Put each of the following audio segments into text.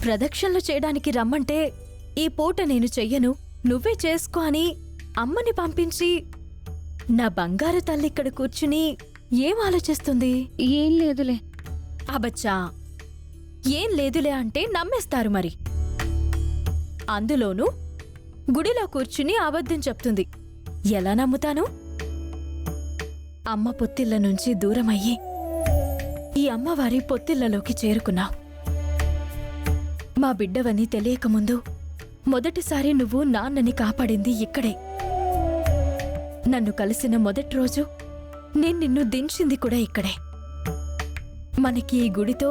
ప్రదక్షిణలు చేయడానికి రమ్మంటే ఈ పూట నేను చెయ్యను, నువ్వే చేసుకో అని అమ్మని పంపించి నా బంగారు తల్లిక్కడ కూర్చుని ఏం ఆలోచిస్తుంది? ఏం లేదులే. అబచ్చా, ఏం లేదులే అంటే నమ్మేస్తారు మరి. అందులోనూ గుడిలో కూర్చుని అబద్ధం చెప్తుంది. ఎలా నమ్ముతాను? అమ్మ పొత్తిళ్ల నుంచి దూరమయ్యి ఈ అమ్మవారి పొత్తిళ్లలోకి చేరుకున్నావు. మా బిడ్డవని తెలియకముందు మొదటిసారి నువ్వు నాన్నని కాపాడింది ఇక్కడే. నన్ను కలిసిన మొదటి రోజు నేను నిన్ను దించింది కూడా ఇక్కడే. మనకి ఈ గుడితో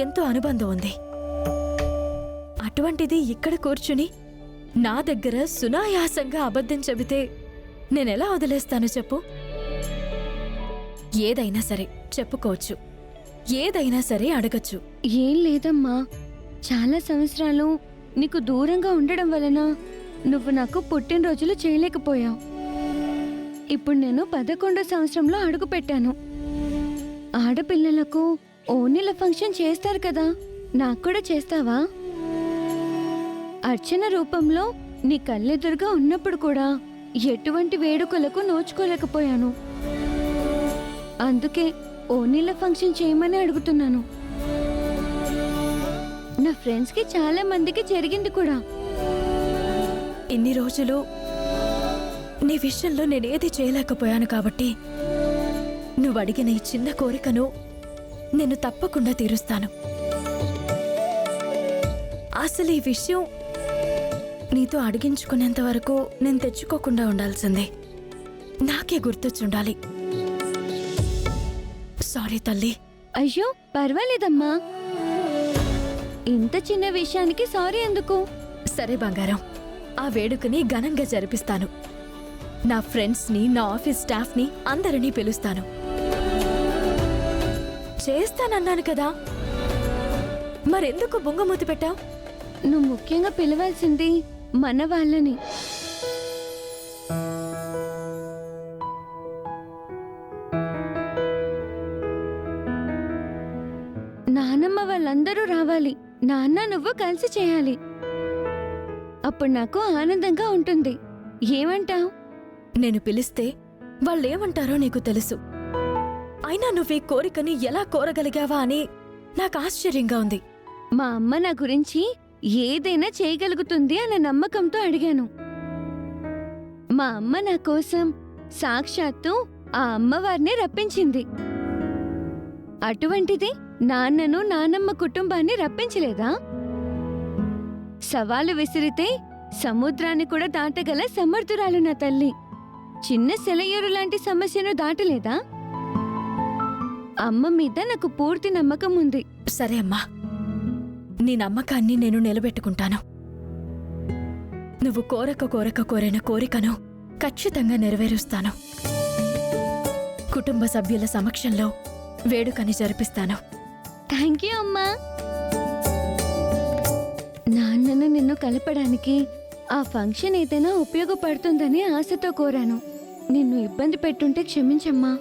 ఎంతో అనుబంధం ఉంది. అటువంటిది ఇక్కడ కూర్చుని నా దగ్గర సునాయాసంగా అబద్ధం చెబితే నేనెలా వదిలేస్తాను చెప్పు? ఏదైనా సరే చెప్పుకోవచ్చు, ఏదైనా సరే అడగచ్చు. ఏం లేదమ్మా, చాలా సంవత్సరాలు నీకు దూరంగా ఉండడం వలన నువ్వు నాకు పుట్టినరోజులు చేయలేకపోయావు. ఇప్పుడు నేను 11వ సంవత్సరంలో అడుగు పెట్టాను. ఆడపిల్లలకు ఓణీల ఫంక్షన్ చేస్తారు కదా, నాకు కూడా చేస్తావా? అర్చన రూపంలో నీ కళ్ళెదురుగా ఉన్నప్పుడు కూడా ఎటువంటి వేడుకలకు నోచుకోలేకపోయాను. అందుకే ఓణీల ఫంక్షన్ చేయమని అడుగుతున్నాను. నా ఫ్రెండ్స్కి చాలా మందికి జరిగింది కూడా. ఇన్ని రోజులు నీ విషయంలో నేనేది చేయలేకపోయాను కాబట్టి నువ్వు అడిగిన ఈ చిన్న కోరికను నేను తప్పకుండా తీరుస్తాను. అసలు ఈ విషయం నీతో అడిగించుకునేంత వరకు నేను తెచ్చుకోకుండా ఉండాల్సిందే. నాకే గుర్తొచ్చుండాలి. సారీ తల్లి. అయ్యో పర్వాలేదమ్మా, ఇంత చిన్న విషయానికి సారీ ఎందుకు? సరే బంగారం, ఆ వేడుకని ఘనంగా జరిపిస్తాను. నా ఫ్రెండ్స్ని, నా ఆఫీస్ స్టాఫ్ని అందరినీ పిలుస్తాను. చేస్తానన్నాను కదా, మరెందుకు బొంగమూతి పెట్టావు? నువ్వు ముఖ్యంగా పిలవాల్సింది మన వాళ్ళని. నానమ్మ వాళ్ళందరూ రావాలి. నాన్న నువ్వు కలిసి చేయాలి. అప్పుడు నాకు ఆనందంగా ఉంటుంది. ఏమంటావ్? నేను పిలిస్తే వాళ్ళేమంటారో నీకు తెలుసు. అయినా నువ్వీ కోరికని ఎలా కోరగలిగావా అని నాకు ఆశ్చర్యంగా ఉంది. మా అమ్మ నా గురించి ఏదైనా చేయగలుగుతుంది అన్న నమ్మకంతో అడిగాను. మా అమ్మ నా కోసం సాక్షాత్తు ఆ అమ్మవారిని రప్పించింది. అటువంటిది నాన్నను, నానమ్మ కుటుంబాన్ని రప్పించలేదా? సవాలు విసిరితే సముద్రాన్ని కూడా దాటగల సమర్థురాలు నా తల్లి. చిన్న సెలయేరు లాంటి సమస్యను దాటలేదా? అమ్మ మీద నాకు పూర్తి నమ్మకం ఉంది. సరే అమ్మా, నీ నమ్మకాన్ని నేను నిలబెట్టుకుంటాను. నువ్వు కోరిన కోరికను ఖచ్చితంగా నెరవేరుస్తాను. కుటుంబ సభ్యుల సమక్షంలో వేడుకని జరిపిస్తాను. థ్యాంక్ యూ అమ్మా. నాన్నను నిన్ను కలపడానికి ఆ ఫంక్షన్ ఏదైనా ఉపయోగపడుతుందని ఆశతో కోరాను. నిన్ను ఇబ్బంది పెట్టుంటే క్షమించమ్మా.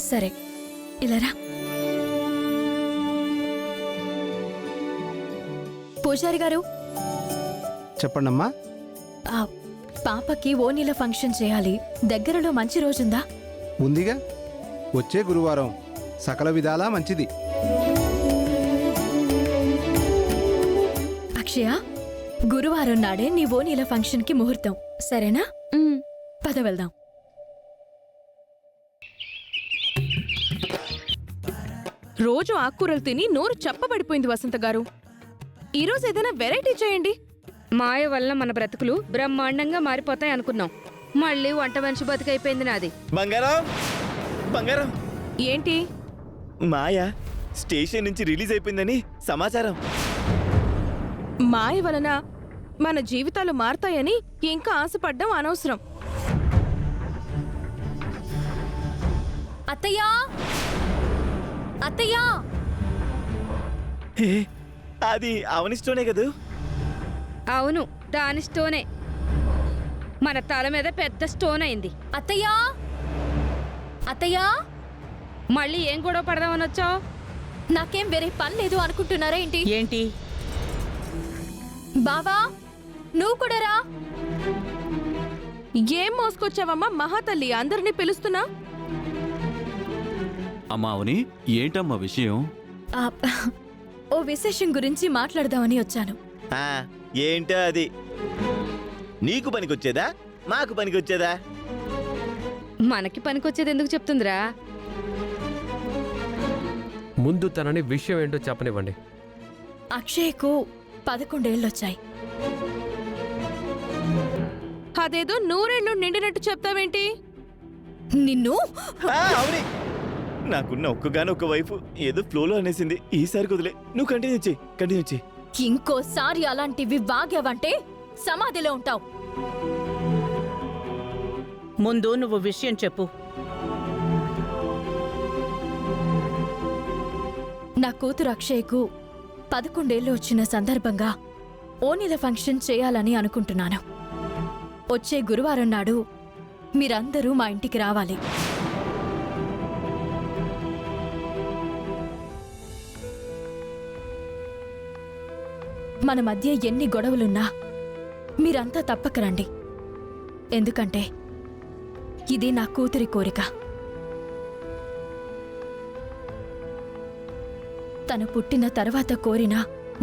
సరే, ఇలారా. పూజారి గారు చెప్పండమ్మా. ఆ పాపకి ఓణీల ఫంక్షన్ చేయాలి. దగ్గరలో మంచి రోజుందా? ఉందిగా, వచ్చే గురువారం సకల విధాలా మంచిది. అక్షయ, గురువారం నాడే నీ ఓణీల ఫంక్షన్కి ముహూర్తం, సరేనా? పద వెళ్దాం. రోజు ఆకుకూరలు తిని నోరు చప్పబడిపోయింది వసంత గారు. ఈరోజు ఏదైనా వెరైటీ చేయండి. మాయ వల్ల మన బ్రతుకులు బ్రహ్మాండంగా మారిపోతాయి అనుకున్నాం. మళ్ళీ వంట మనిషి బతికైపోయింది నాది. బంగారం, బంగారం. ఏంటి? మాయ స్టేషన్ నుంచి రిలీజ్ అయిపోయిందని సమాచారం. మాయ వలన మన జీవితాలు మారతాయని ఇంకా ఆశపడ్డం అనవసరం. అత్తయ్యా, అత్తయ్యా! హే, అది అవనిష్టోనే కదూ? అవును, దాని స్టోనే. మన తల మీద పెద్ద స్టోన్ అయింది. అత్తయ్యా, అత్తయ్యా! మళ్ళీ ఏం గొడవ పడదామని వచ్చావు? నాకేం వేరే పని లేదు అనుకుంటున్నారా ఏంటి? ఏంటి? బావా నువ్వు కూడా రా. ఏం మోసుకొచ్చావమ్మా మహాతల్లి, అందరినీ పిలుస్తున్నా? అమ్మా అవని, ఏంటమ్మా విషయం? ఆ, ఓ విశేషం గురించి మాట్లాడదామని వచ్చాను. ఆ, ఏంటో అది. నీకు పనికొచ్చేదా మాకు పనికొచ్చేదా? మనకి పనికొచ్చేది ఎందుకు చెప్తుందిరా? ముందు తనని విషయం ఏంటో చెప్పనివ్వండి. అక్షయ్కు 11 ఏళ్ళొచ్చాయి. అదేదో 100 ఏళ్ళు నిండినట్టు చెప్తావేంటి? నిన్ను అవుని, నాకున్న ఒక్కగానొక్క వైఫ్ ఏదో ఫ్లోలో అనేసింది. ఈసారి కుదిలే, నువ్వు కంటిన్యూ చెయ్యి. ఇంకోసారి అలాంటివి వాగావంటే సమాధిలో ఉంటావు. ముందు నువ్వు విషయం చెప్పు. నా కూతురు అక్షయ్కు 11 ఏళ్ళు వచ్చిన సందర్భంగా ఓణీల ఫంక్షన్ చేయాలని అనుకుంటున్నాను. వచ్చే గురువారం నాడు మీరందరూ మా ఇంటికి రావాలి. మన మధ్య ఎన్ని గొడవలున్నా మీరంతా తప్పక రండి. ఎందుకంటే ఇది నా కూతురి కోరిక. తను పుట్టిన తర్వాత కోరిన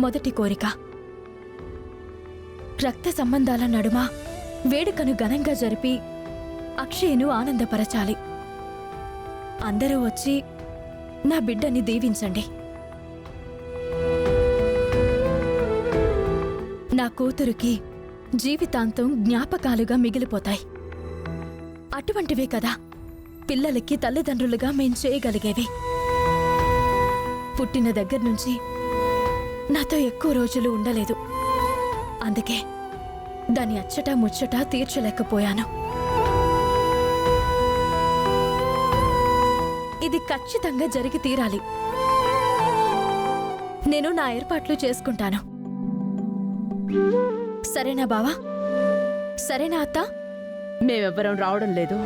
మొదటి కోరిక. రక్త సంబంధాల నడుమ వేడుకను ఘనంగా జరిపి అక్షయ్ను ఆనందపరచాలి. అందరూ వచ్చి నా బిడ్డని దీవించండి. నా కూతురికి జీవితాంతం జ్ఞాపకాలుగా మిగిలిపోతాయి. అటువంటివే కదా పిల్లలకి తల్లిదండ్రులుగా మేం చేయగలిగేవి. పుట్టిన దగ్గర్నుంచి నాతో ఎక్కువ రోజులు ఉండలేదు. అందుకే దాని అచ్చట ముచ్చట తీర్చలేకపోయాను. ఇది ఖచ్చితంగా జరిగి తీరాలి. నేను నా ఏర్పాట్లు చేసుకుంటాను. సరేనా బావా? సరేనా అత్త? మేమెవ్వరం రావడం లేదు.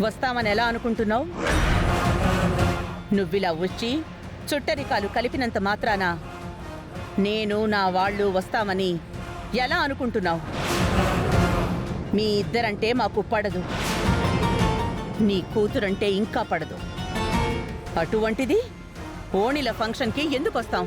వస్తామని ఎలా అనుకుంటున్నావు? నువ్విలా వచ్చి చుట్టరికాలు కలిపినంత మాత్రాన నేను నా వాళ్ళు వస్తామని ఎలా అనుకుంటున్నావు? మీ ఇద్దరంటే మాకు పడదు, నీ కూతురంటే ఇంకా పడదు. అటువంటిది ఓణిల ఫంక్షన్కి ఎందుకు వస్తాం?